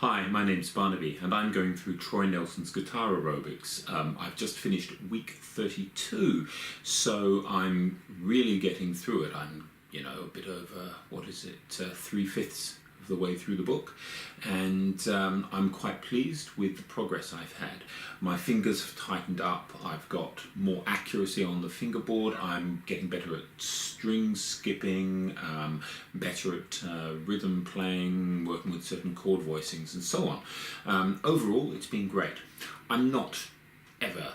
Hi, my name's Barnaby and I'm going through Troy Nelson's Guitar Aerobics. I've just finished week 32, so I'm really getting through it. I'm, a bit over, 3/5 of the way through the book, and I'm quite pleased with the progress I've had. My fingers have tightened up, I've got more accuracy on the fingerboard, I'm getting better at string skipping, better at rhythm playing, working with certain chord voicings and so on. Overall, it's been great. I'm not ever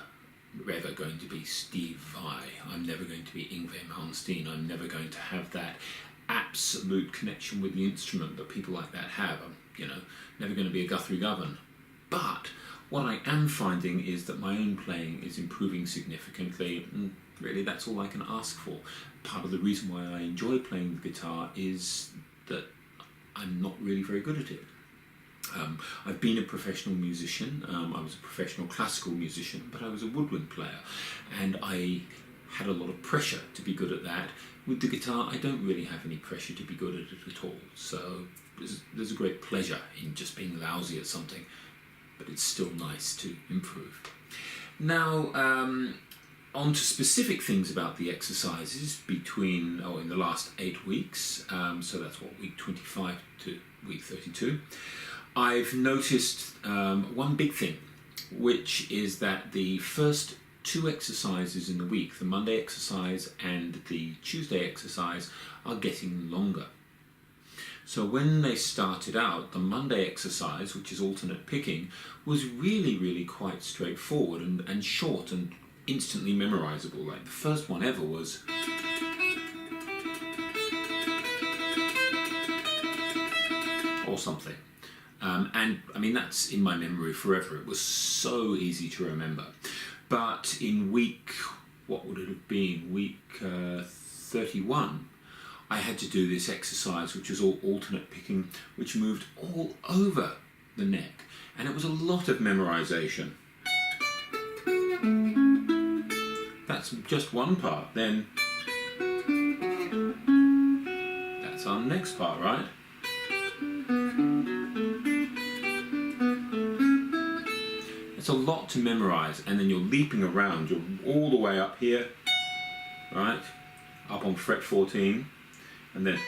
going to be Steve Vai. I'm never going to be Yngwie Malmsteen. I'm never going to have that absolute connection with the instrument that people like that have. I'm, never going to be a Guthrie Govan. But what I am finding is that my own playing is improving significantly, and really that's all I can ask for. Part of the reason why I enjoy playing the guitar is that I'm not really very good at it. I've been a professional musician. I was a professional classical musician, but I was a woodwind player, and I had a lot of pressure to be good at that. With the guitar, I don't really have any pressure to be good at it at all, so there's a great pleasure in just being lousy at something, but it's still nice to improve. Now, on to specific things about the exercises in the last 8 weeks, so that's week 25 to week 32. I've noticed one big thing, which is that the first 2 exercises in the week, the Monday exercise and the Tuesday exercise, are getting longer. So when they started out, the Monday exercise, which is alternate picking, was really quite straightforward and short and instantly memorizable. Like the first one ever was or something. And I mean, that's in my memory forever. It was so easy to remember. But in week, week 31, I had to do this exercise, which was all alternate picking, which moved all over the neck. And it was a lot of memorization. That's just one part. Then that's our next part, right? It's a lot to memorize, and then you're leaping around. You're all the way up here, right? Up on fret 14, and then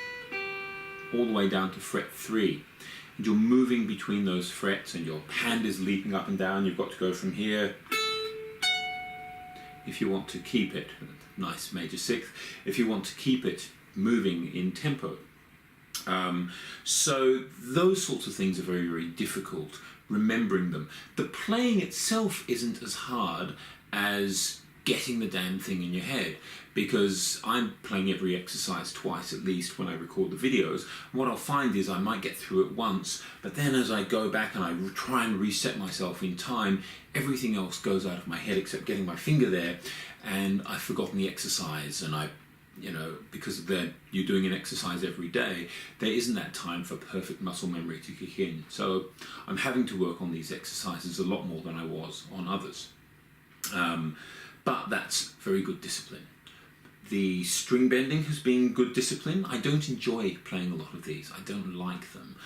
all the way down to fret 3. And you're moving between those frets, and your hand is leaping up and down. You've got to go from here. If you want to keep it, nice major 6th, if you want to keep it moving in tempo. So those sorts of things are very difficult, remembering them. The playing itself isn't as hard as getting the damn thing in your head, because I'm playing every exercise twice at least when I record the videos. And what I'll find is I might get through it once, but then as I go back and I try and reset myself in time, everything else goes out of my head except getting my finger there, and I've forgotten the exercise, and because you're doing an exercise every day, there isn't that time for perfect muscle memory to kick in. So I'm having to work on these exercises a lot more than I was on others. But that's very good discipline. The string bending has been good discipline. I don't enjoy playing a lot of these. I don't like them.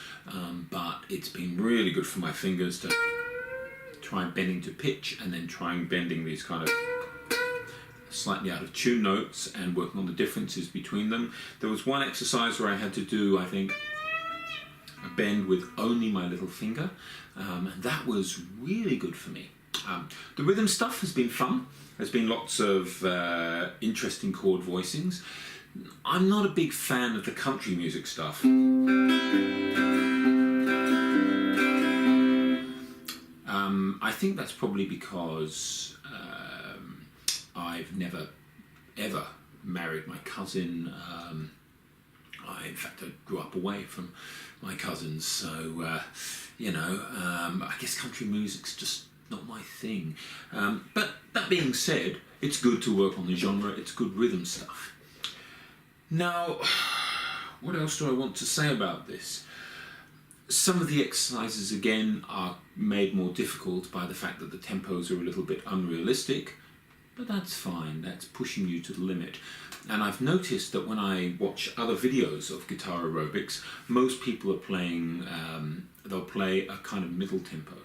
But it's been really good for my fingers to try bending to pitch, and then trying bending these kind of slightly out of tune notes and working on the differences between them. There was one exercise where I had to do, I think, a bend with only my little finger, and that was really good for me. The rhythm stuff has been fun. There's been lots of interesting chord voicings. I'm not a big fan of the country music stuff. I think that's probably because I've never ever married my cousin. In fact, I grew up away from my cousins, so I guess country music's just not my thing. But that being said, it's good to work on the genre. It's good rhythm stuff. Now, what else do I want to say about this? Some of the exercises, again, are made more difficult by the fact that the tempos are a little bit unrealistic. but that's fine. That's pushing you to the limit. And I've noticed that when I watch other videos of guitar aerobics, most people are playing, they'll play a kind of middle tempo.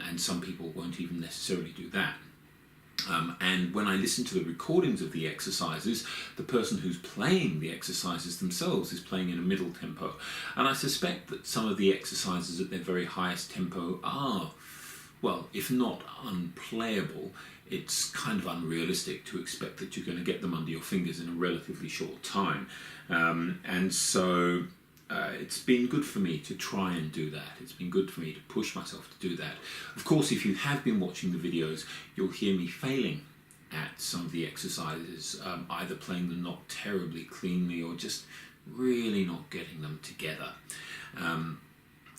And some people won't even necessarily do that. And when I listen to the recordings of the exercises, the person who's playing the exercises themselves is playing in a middle tempo. And I suspect that some of the exercises at their very highest tempo are, well, if not unplayable, it's kind of unrealistic to expect that you're going to get them under your fingers in a relatively short time. And so it's been good for me to try and do that. It's been good for me to push myself to do that. Of course, if you have been watching the videos, you'll hear me failing at some of the exercises, either playing them not terribly cleanly or just really not getting them together.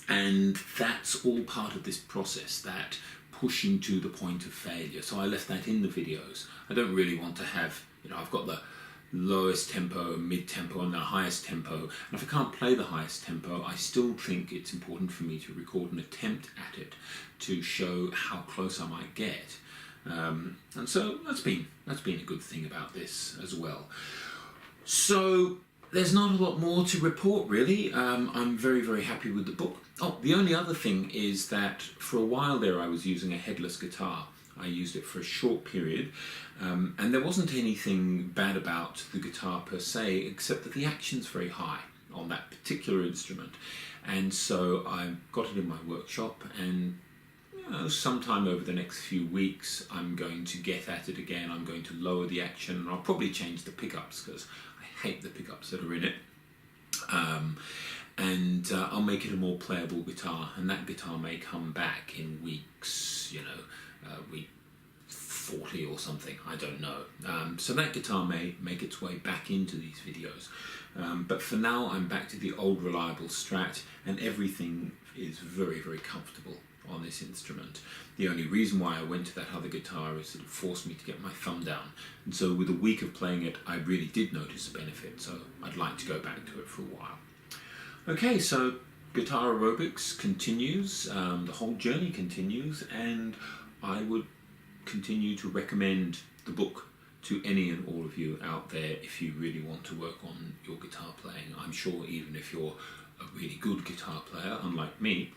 And that's all part of this process, that pushing to the point of failure. So I left that in the videos. I don't really want to have, I've got the lowest tempo, mid-tempo and the highest tempo, and if I can't play the highest tempo, I still think it's important for me to record an attempt at it to show how close I might get. And so that's been a good thing about this as well. So there's not a lot more to report really. I'm very, very happy with the book. Oh, the only other thing is that for a while there I was using a headless guitar. I used it for a short period, and there wasn't anything bad about the guitar per se, except that the action's very high on that particular instrument. And so I got it in my workshop, and sometime over the next few weeks I'm going to get at it again. I'm going to lower the action, and I'll probably change the pickups because I hate the pickups that are in it. And I'll make it a more playable guitar, and that guitar may come back in weeks, week 40 or something, I don't know. So that guitar may make its way back into these videos. But for now, I'm back to the old reliable Strat, and everything is very, very comfortable on this instrument. The only reason why I went to that other guitar is that it forced me to get my thumb down. And so with a week of playing it, I really did notice a benefit, so I'd like to go back to it for a while. Okay, so Guitar Aerobics continues, the whole journey continues, and I would continue to recommend the book to any and all of you out there if you really want to work on your guitar playing. I'm sure even if you're a really good guitar player, unlike me,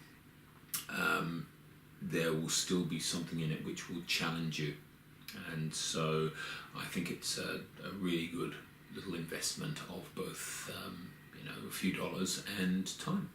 there will still be something in it which will challenge you. And so I think it's a really good little investment of both a few dollars and time.